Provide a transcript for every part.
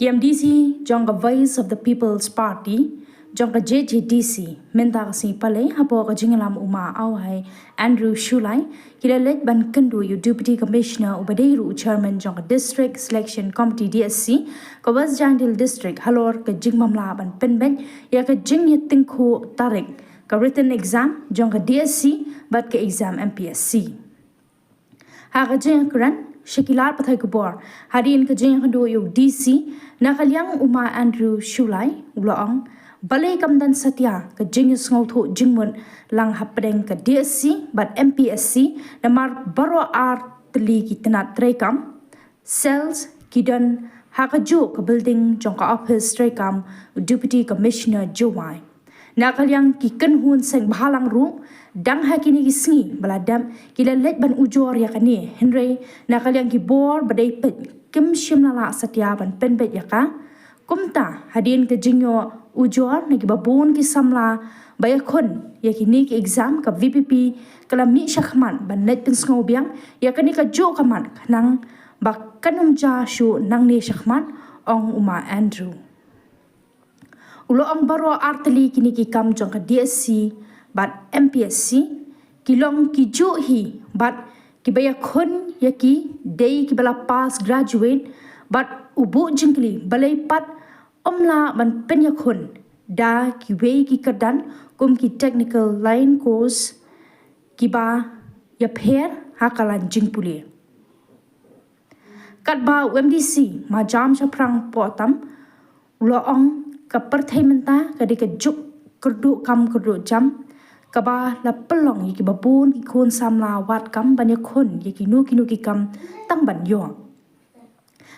PMDC jong Voice of the People's Party jong JJDC menta si pale hapo ka jingalam uma awai Andrew Shulai kilalet ban kendu yu Deputy Commissioner ubadeiru Chairman jong District Selection Committee DSC ka West Jandil District halor ka jingmamla ban penben ya ka jing tingko tarik ka written exam jong DSC bat ka exam MPSC ha ka jing kran Shakilar pathai kubor harin ka jeng hando yu DC nakalyang uma Andrew Shulai uloong balay kamdan satya ka jeng sngaw tho jingmun lang hapdeng ka DSC but MPSC namar baro tli ki tanat trekam cells kidan hakajo ka building jong ka office trekam Deputy Commissioner Jowai nakalyang ki kenhun seng bahalang ru dang hakini gisngi baladam kilalet ban ujor ya kani Henry nakalyang ki bor badai pet kim shimnala satya ban penbet ya ka kumta hadin ke jingyo ujor nagi babun ki samla bayakon ya kini ki exam ka VPP kalami shakhman ban net pin sngobiang ya kani ka jo kaman nang bakkanum ja shu nang ni shakhman ong uma Andrew ulo ang baro arteli kini ki kam jong ka DSC but MPSC kilong ki jo hi but ki baya khon ya ki day ki bala pass graduate but ubu jingli balay pat omla ban penya khon da ki way ki kadan kum ki technical line course ki ba ya pher hakalan jingpuli kat ba UMDC ma jam saprang potam ulo ong ka perthai menta ka de ka juk kerdu kam kerdu jam kaba la pelong yiki babun ki khon samla wat kam banya khon yiki nu ki kam tang ban yo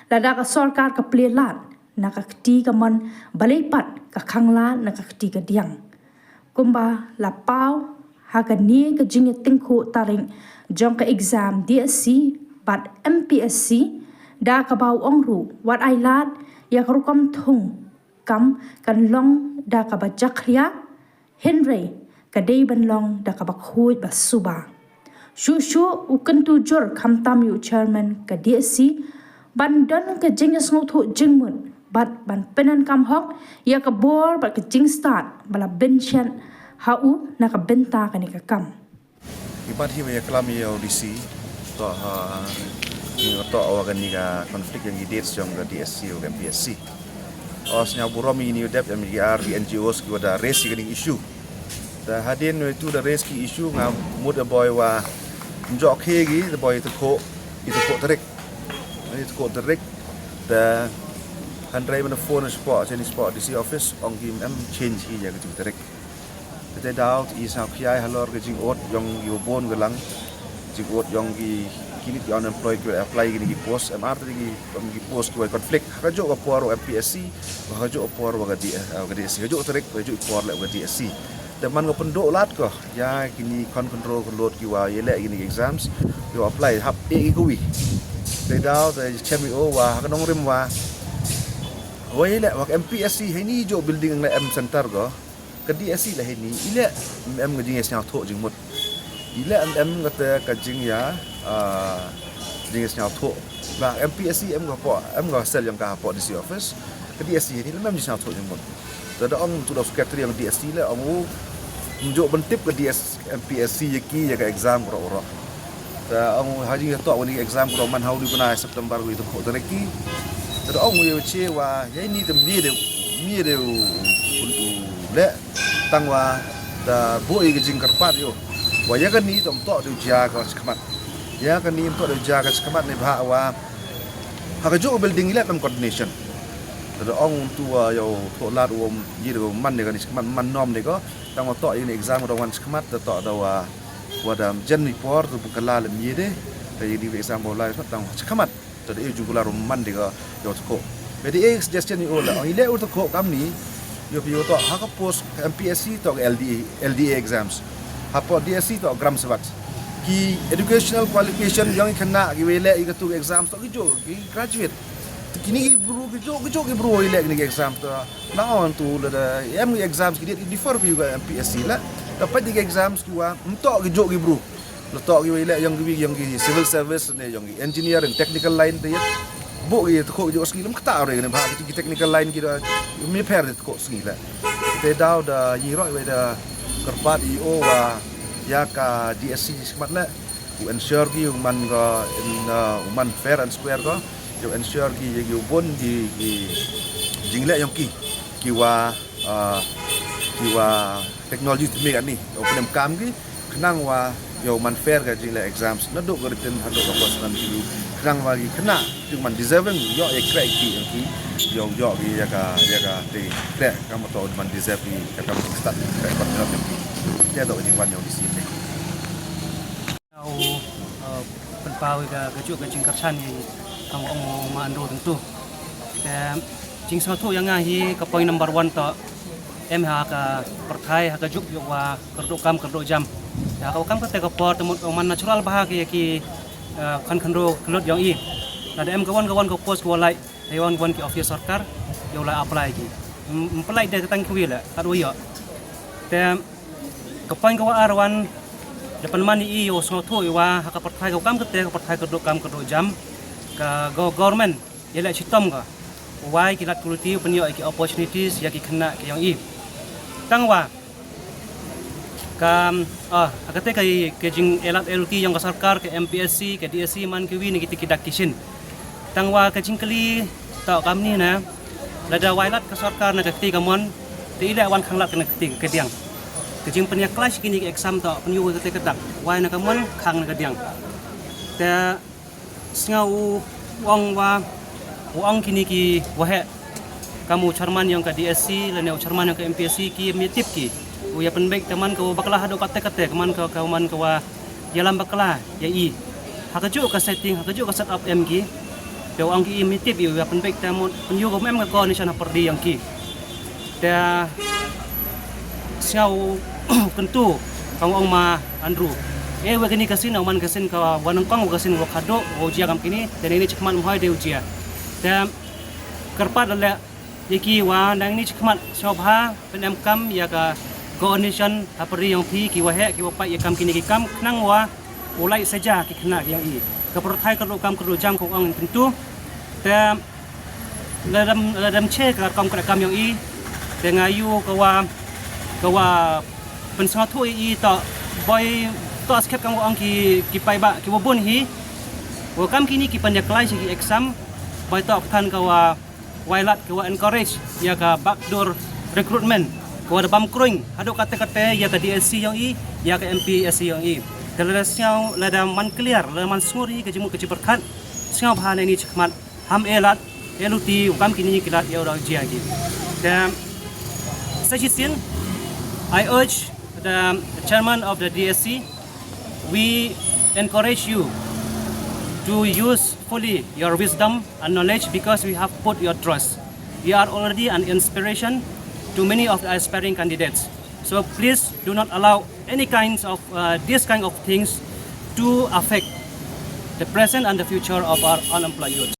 la da ka sarkar ka plelat na ka kti ka man balai pat ka khangla na ka kti ka diang kumba la pau ha ka ni ka jing tingkho taring jong ka exam DSC but MPSC da ka baw ongru wat ai lat ya ka rukam thung kam kan long da ka ba jakria Henry kadai ban long da ka bakhuj basuba shu ukan tu jor khamtam yu chairman ka DSC ban don ka jing sngo tho jingmun bat ban penan kam hok ya ka bor ba ka jing start bala benchen hau na ka benta ka ni ka kam ibat hi ya klam ya audisi to to awagan ni ka konflik yang dates jong ka DSC o MPSC osnya buromi ni udap yang MGR di NGOs ki wada raise ka issue da hadin itu da raise ki issue nga mud a boy wa njok hegi the boy itu ko tarik da handrai mana phone spot any spot DC office ong kim em change hi ya ke tarik the doubt is how kiai halor ke jing ot yong yu bon gelang jing ot yong ki kini ki unemployed ke apply gini ki post MR tadi ki post ki konflik hajo ka por MPSC hajo por wa di DC hajo tarik hajo por la wa DSC teman ko pendok lat ko ya kini control load ki wa yele gini exams you apply hap e ko wi they daw the chemi o wa kanong rim wa yele wa MPSC hini jo building na M center ko ke DSC la hini ile M ngajing esnya tho jing mut ile M ngata ka jing ya jing esnya tho ba MPSC M go sel yang ka po DC office ke DSC hini mem jing tho jing mut da ong tu da secretary yang DSC la ong unjuk bentip ke DS MPSC yaki ya ke exam ro ta ong haji to wani exam ro man hauli bana September itu ko tariki ta ong yo che wa ya ni de mi de untu le tangwa da boy ke jingkar pat yo wa ya kan ni tom to du ja ka skmat ya kan ni to du ja ka skmat ni ba wa ha ka jo building ile tam coordination da ong tu yo to lat wom yiro man ne kan skmat man nom ne ko tang to ini exam ro wan skmat to da wa wadam jen report tu bukala le miede ta yidi exam bola tang skmat to de ju bula ro man de ko yo to bedi suggestion ni ola ile to ko kam ni yo pi to ha ka post MPSC to LDA exams ha po DSC to gram sabat ki educational qualification yang kena ki wele i tu exams to ki jo ki graduate kini bro ki bro ile ni exam to now on to the em exams ki differ bi ga MPSC la dapat di exams ki wa entok ki jo ki bro letok ki ile yang ki civil service ne yang engineering technical line te bo gitu kok jo ski lam kata ore ne ba ki technical line kita mi per det kok ski la te daw da yiro we da kerpat io wa ya ka DSC smat la u ensure gi man go in man fair and square go yo ensure gi yo bon di jingle yang ki wa teknologi tu me ni open kam gi kenang wa yo man fair ga jingle exams na do goritin hado ko postan ki kenang wa gi kena tu man deserving yo e crack ki yo gi ya ka te crack kam to man deserve ki ka kam start crack ko no ki ya do jing wan yo di sini au penpau ga gajuk ga jing karsan ni kang ong ma ando tentu jing satu yang ngahi ke poin number 1 to em ha ka perthai ha ka juk yo wa kerdo jam ya ka kam ka te ka por temut man natural bahagi ki kan khandro kelot yang i ada em kawan ko post ko lai hewan ki office sarkar yo la apply ki apply de tang ki la adu yo te ka poin ko arwan depan mani i yo so thu wa ha ka perthai ko kam ka te ka perthai kerdo jam ka government yela chitom ka wai kilat kulti penyo ki opportunities ya ki kena ki yang i tangwa kam agate kai ke jing elat LT yang ka sarkar ke MPSC ke DSC man ke wi ni kita kidak kisin tangwa ke jing kali ta kam ni na lada wailat ka sarkar na ke kamon ti ila wan khanglat ke ke diang ke jing penya kelas kini ke exam ta penyu ke kedak wai na kamon khang na ke diang ta sngau wong kini ki wahe kamu charman yang ke DSC lene charman yang ke MPSC ki mitip ki ya penbaik teman kau baklah hado kate teman kau man kau jalan baklah ya i hakajuk ka setting hakajuk ka setup MG do ang ki mitip ya penbaik teman penyu ko mem ka ni sana perdi yang ki da siau kentu kau ong ma Andrew we kini kasin man kasin ka wanang kang kasin wo khado wo jia kam kini dan ini cekman mohai de ujia da kerpat le yaki wa nang ni cekmat sobha penem kam ya ka coordination apari yang pi ki wahe ki wapai kam kini ki kam nang wa ulai saja ki kena yang i ka perthai ka kam jam ko ang tentu te ladam che ka kam yang i te ngayu ka wa pensang thu i ta boy to askep kam ang ki pai ba ki wabun hi wa kam kini ki panya klai si exam boy to than ka wa wailat ka wa encourage ya ka backdoor recruitment ko ada bam kruing hado kate ya ka DSC yang i ya ka MPSC yang i kalau siau lada man clear lada man suri ke jemu ke ciperkat siau bahane ni cekmat ham elat eluti kam kini kilat ya ora jia gi dan suggestion I urge the chairman of the DSC we encourage you to use fully your wisdom and knowledge because we have put your trust we are already an inspiration to many of the aspiring candidates. So please do not allow any kinds of these kind of things to affect the present and the future of our unemployed youth.